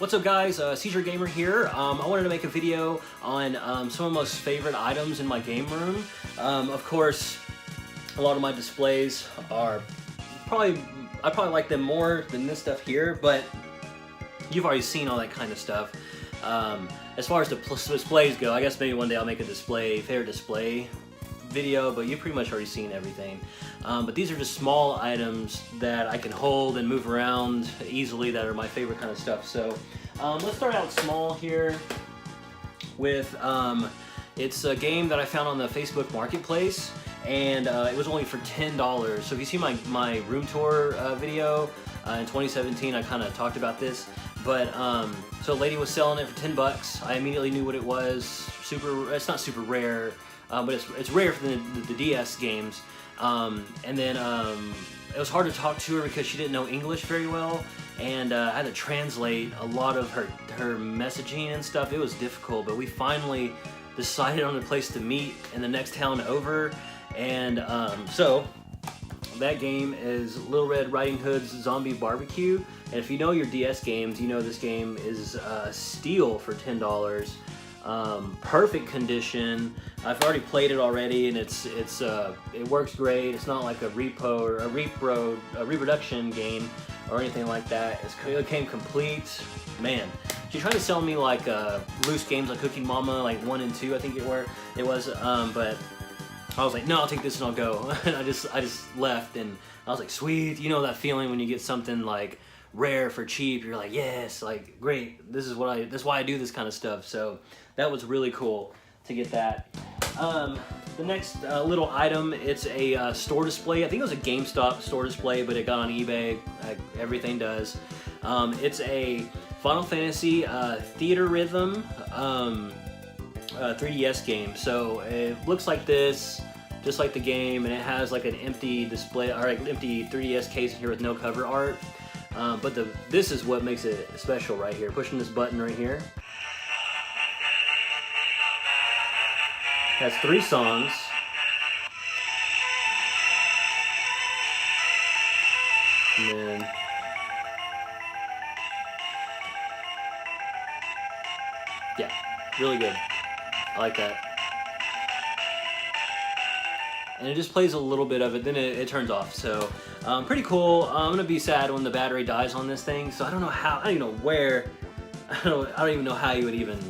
What's up guys, Seizure Gamer here. I wanted to make a video on some of my most favorite items in my game room. Of course, a lot of my displays are I probably like them more than this stuff here, but you've already seen all that kind of stuff. As far as the displays go, I guess maybe one day I'll make a favorite display video, but you've pretty much already seen everything. But these are just small items that I can hold and move around easily that are my favorite kind of stuff. So let's start out small here with, it's a game that I found on the Facebook Marketplace, and it was only for $10. So if you see my room tour video in 2017, I kind of talked about this. But so a lady was selling it for 10 bucks. I immediately knew what it was. It's not super rare. But it's rare for the DS games, and then it was hard to talk to her because she didn't know English very well, and I had to translate a lot of her messaging and stuff. It was difficult, but we finally decided on a place to meet in the next town over, and so that game is Little Red Riding Hood's Zombie Barbecue, and if you know your DS games, you know this game is a steal for $10. Perfect condition. I've already played it already, and it works great. It's not like a repo or a reproduction game or anything like that. It came complete. Man, she's trying to sell me like loose games like Cooking Mama, like 1 and 2, I think it was. But I was like, no, I'll take this and I'll go. And I just left, and I was like, sweet. You know that feeling when you get something like rare for cheap? You're like, yes, like great. This is why I do this kind of stuff. So that was really cool to get that. The next little item, it's a store display. I think it was a GameStop store display, but it got on eBay, like everything does. It's a Final Fantasy Theater Rhythm 3DS game. So it looks like this, just like the game, and it has like an empty display, or like empty 3DS case in here with no cover art. But this is what makes it special right here. Pushing this button right here. Has 3 songs. And then yeah, really good. I like that. And it just plays a little bit of it, then it turns off. So pretty cool. I'm gonna be sad when the battery dies on this thing. So I don't know how. I don't even know where. I don't even know how you would even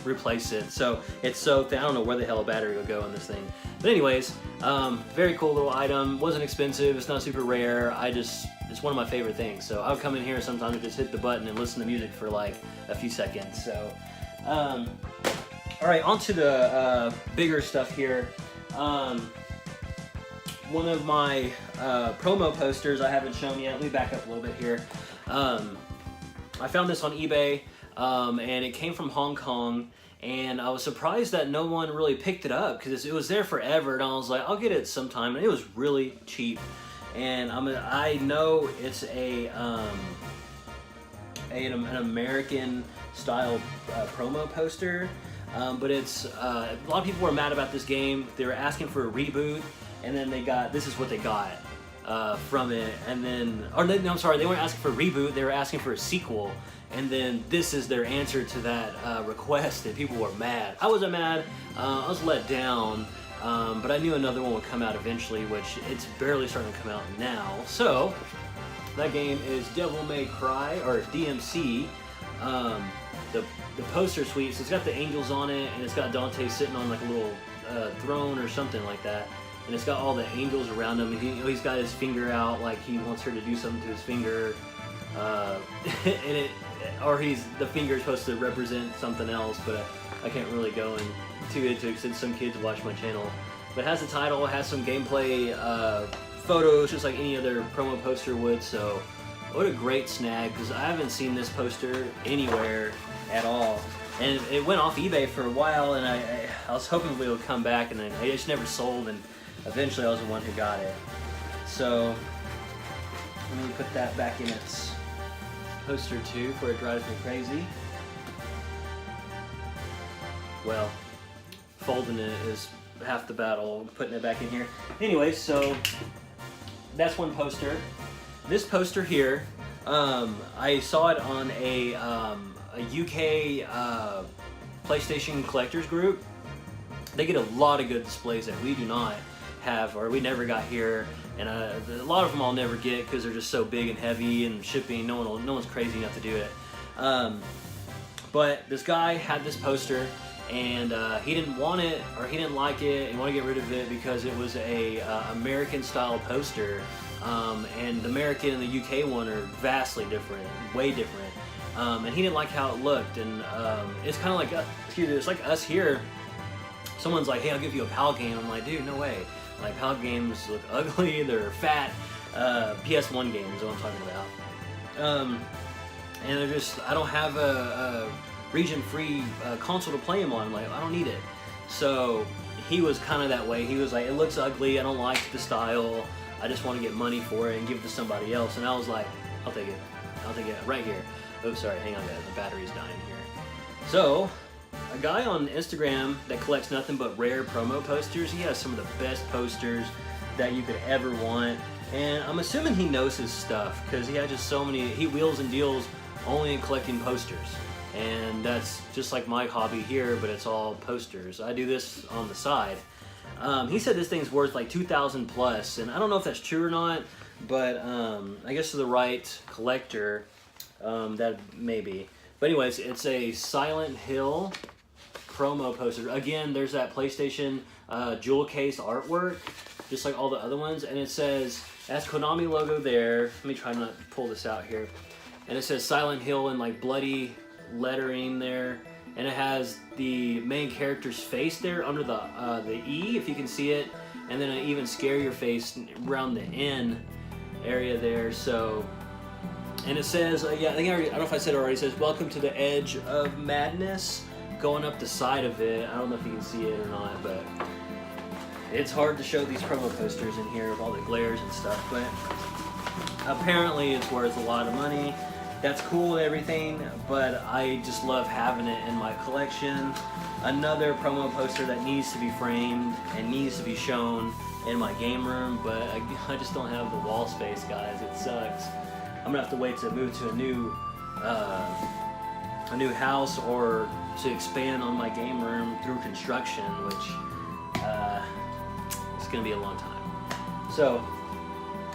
replace it. So it's so thin. I don't know where the hell a battery would go in this thing. But anyways, very cool little item. Wasn't expensive. It's not super rare. It's one of my favorite things. So I'll come in here sometimes and just hit the button and listen to music for like a few seconds. So all right, on to the bigger stuff here. One of my promo posters I haven't shown yet. Let me back up a little bit here. I found this on eBay, and it came from Hong Kong, and I was surprised that no one really picked it up because it was there forever, and I was like, I'll get it sometime, and it was really cheap. And I know it's an American style promo poster, but it's a lot of people were mad about this game. They were asking for a reboot, and then this is what they got from it. And then, no, I'm sorry, they weren't asking for a reboot, they were asking for a sequel. And then this is their answer to that request, and people were mad. I wasn't mad, I was let down, but I knew another one would come out eventually, which it's barely starting to come out now. So, that game is Devil May Cry, or DMC. The poster suite, so it's got the angels on it, and it's got Dante sitting on like a little throne or something like that. And it's got all the angels around him, and he's got his finger out like he wants her to do something to his finger. And the finger is supposed to represent something else, but I can't really go into it since some kids watch my channel. But it has the title, it has some gameplay photos, just like any other promo poster would. So what a great snag, because I haven't seen this poster anywhere at all. And it went off eBay for a while, and I was hoping it would come back, and then it just never sold, and eventually I was the one who got it. So let me put that back in its poster too before it drives me crazy. Well, folding it is half the battle, putting it back in here. Anyway, so that's one poster. This poster here I saw it on a UK PlayStation collectors group. They get a lot of good displays that we do not have, or we never got here, and a lot of them I'll never get because they're just so big and heavy and shipping. No one's crazy enough to do it. But this guy had this poster, and he didn't want it, or he didn't like it. He wanted to get rid of it because it was a American style poster, and the American and the UK one are vastly different, way different. And he didn't like how it looked, and it's kind of like it's like us here. Someone's like, "Hey, I'll give you a PAL game." I'm like, "Dude, no way." Like, PAL games look ugly, they're fat. PS1 games is what I'm talking about. And they're just, I don't have a region-free console to play them on. I'm like, I don't need it. So he was kind of that way. He was like, it looks ugly, I don't like the style, I just want to get money for it and give it to somebody else. And I was like, I'll take it. I'll take it right here. Oh, sorry, hang on guys, the battery's dying here. So, a guy on Instagram that collects nothing but rare promo posters. He has some of the best posters that you could ever want. And I'm assuming he knows his stuff because he has just so many, he wheels and deals only in collecting posters. And that's just like my hobby here, but it's all posters. I do this on the side. He said this thing's worth like 2,000 plus, and I don't know if that's true or not, but I guess to the right collector, that maybe. But anyways, it's a Silent Hill promo poster. Again, there's that PlayStation jewel case artwork, just like all the other ones, and it says, that's Konami logo there. Let me try not to pull this out here. And it says Silent Hill in like bloody lettering there, and it has the main character's face there under the E, if you can see it, and then an even scarier face around the N area there. So, and it says, yeah, I don't know if I said it already. It says, "Welcome to the Edge of Madness," going up the side of it. I don't know if you can see it or not, but it's hard to show these promo posters in here with all the glares and stuff, but apparently it's worth a lot of money. That's cool and everything, but I just love having it in my collection. Another promo poster that needs to be framed and needs to be shown in my game room, but I just don't have the wall space, guys. It sucks. I'm gonna have to wait to move to a new house or to expand on my game room through construction, which it's gonna be a long time. So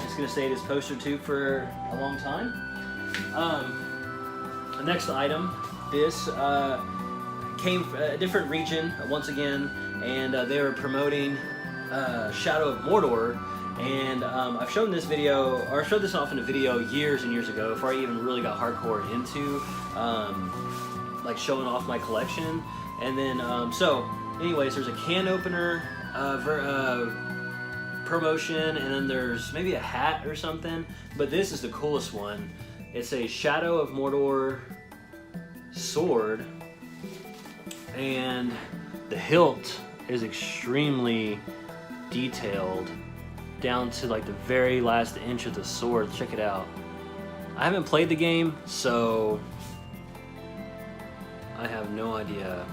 it's gonna stay this poster tube for a long time. The next item, this came from a different region once again, and they were promoting Shadow of Mordor. And I've shown this video, or I showed this off in a video years and years ago, before I even really got hardcore into like showing off my collection. And then, so anyways, there's a can opener promotion, and then there's maybe a hat or something. But this is the coolest one. It's a Shadow of Mordor sword, and the hilt is extremely detailed down to like the very last inch of the sword. Check it out. I haven't played the game, so I have no idea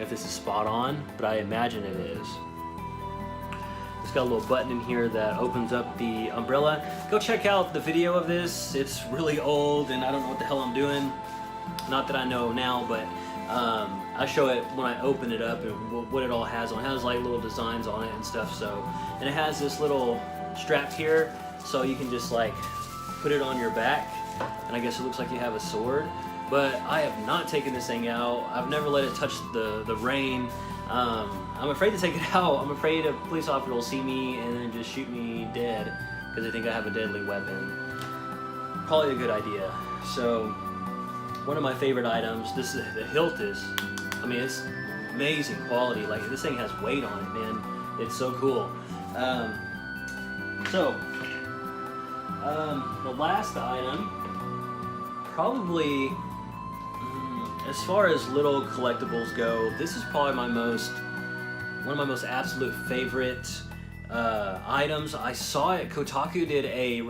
if this is spot on, but I imagine it is. It's got a little button in here that opens up the umbrella. Go check out the video of this. It's really old and I don't know what the hell I'm doing. Not that I know now, but I show it when I open it up and what it all has on it. It has like little designs on it and stuff. So, and it has this little strap here, so you can just like put it on your back, and I guess it looks like you have a sword. But I have not taken this thing out. I've never let it touch the rain. I'm afraid to take it out. I'm afraid a police officer will see me and then just shoot me dead because they think I have a deadly weapon. Probably a good idea. So, one of my favorite items, this is the hilt is, I mean, it's amazing quality. Like, this thing has weight on it, man. It's so cool. The last item, probably, as far as little collectibles go, this is probably one of my most absolute favorite items. I saw it, Kotaku did a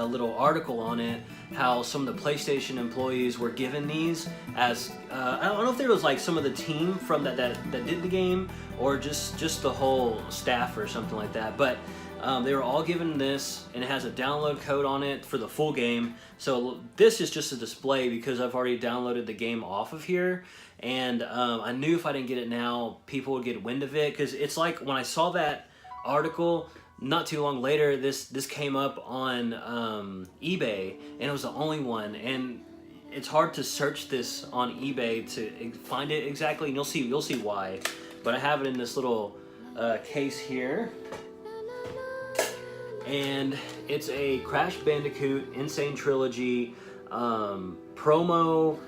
little article on it, how some of the PlayStation employees were given these as, I don't know if there was like some of the team from that did the game, or just the whole staff or something like that, but They were all given this, and it has a download code on it for the full game. So this is just a display because I've already downloaded the game off of here. And I knew if I didn't get it now, people would get wind of it. Because it's like when I saw that article, not too long later, this came up on eBay, and it was the only one. And it's hard to search this on eBay to find it exactly, and you'll see why. But I have it in this little case here. And it's a Crash Bandicoot Insane Trilogy promo,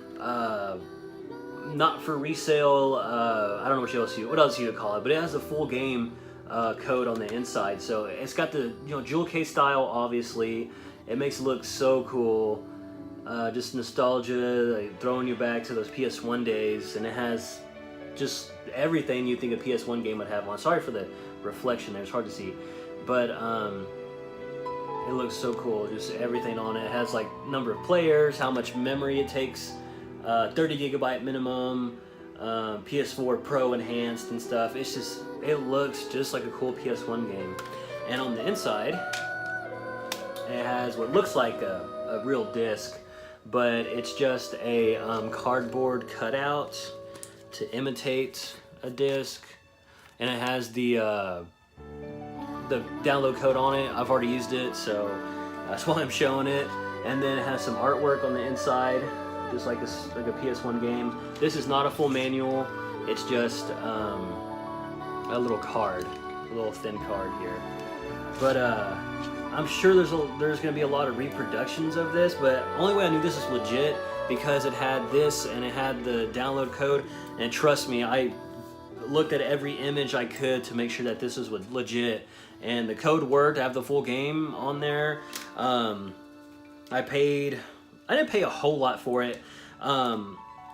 not for resale. I don't know what else you would call it, but it has the full game code on the inside. So it's got the jewel case style. Obviously, it makes it look so cool. Just nostalgia, like, throwing you back to those PS1 days, and it has just everything you think a PS1 game would have on. Sorry for the reflection there; it's hard to see, but it looks so cool. Just everything on it. It has like number of players, how much memory it takes, 30 gigabyte minimum, PS4 Pro enhanced and stuff. It looks just like a cool PS1 game. And on the inside, it has what looks like a real disc, but it's just a cardboard cutout to imitate a disc, and it has the download code on it. I've already used it, so that's why I'm showing it. And then it has some artwork on the inside, just like a PS1 game. This is not a full manual. It's just a little card, a little thin card here. But I'm sure there's going to be a lot of reproductions of this. But only way I knew this is legit because it had this and it had the download code. And trust me, I looked at every image I could to make sure that this was legit. And the code worked. I have the full game on there. I didn't pay a whole lot for it. A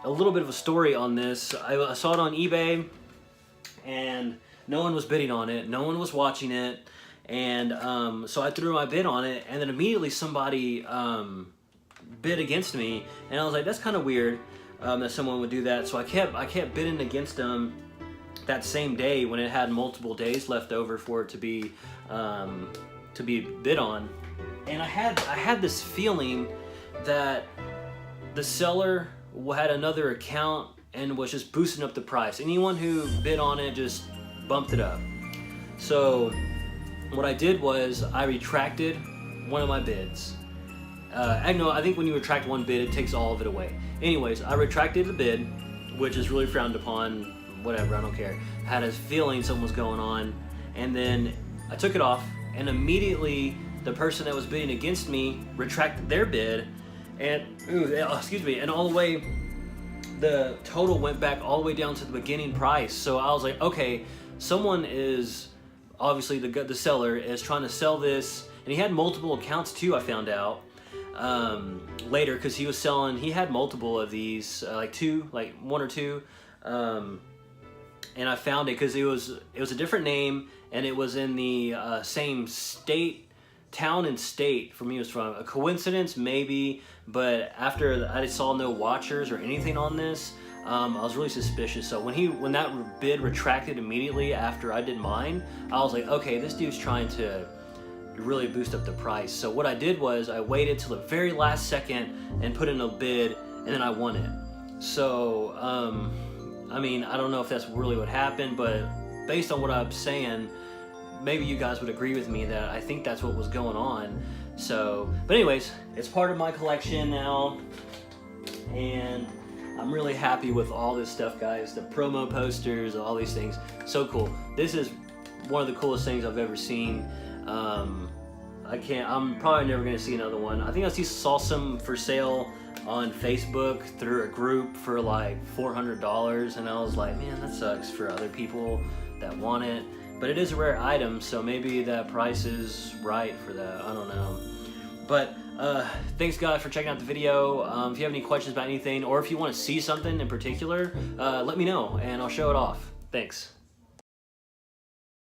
little bit of a story on this. I saw it on eBay, and no one was bidding on it. No one was watching it. And so I threw my bid on it, and then immediately somebody bid against me. And I was like, that's kind of weird that someone would do that. So I kept bidding against them that same day when it had multiple days left over for it to be bid on. And I had this feeling that the seller had another account and was just boosting up the price. Anyone who bid on it just bumped it up. So what I did was I retracted one of my bids. I think when you retract one bid, it takes all of it away. Anyways, I retracted the bid, which is really frowned upon. Whatever, I don't care. Had a feeling something was going on, and then I took it off, and immediately the person that was bidding against me retracted their bid, and and all the way, the total went back all the way down to the beginning price. So I was like, okay, someone is obviously the seller is trying to sell this, and he had multiple accounts too. I found out later because he had multiple of these, like one or two. And I found it because it was a different name, and it was in the same town and state for me. It was from a coincidence, maybe, but after I saw no watchers or anything on this, I was really suspicious. So when that bid retracted immediately after I did mine, I was like, okay, this dude's trying to really boost up the price. So what I did was I waited till the very last second and put in a bid, and then I won it. So I mean, I don't know if that's really what happened, but based on what I'm saying, maybe you guys would agree with me that I think that's what was going on. So, but anyways, it's part of my collection now, and I'm really happy with all this stuff, guys. The promo posters, all these things, so cool. This is one of the coolest things I've ever seen. I'm probably never gonna see another one. I think I saw some for sale on Facebook through a group for like $400, and I was like, man, that sucks for other people that want it. But it is a rare item, so maybe that price is right for that. I don't know. But thanks guys for checking out the video. If you have any questions about anything, or if you want to see something in particular, let me know and I'll show it off. Thanks.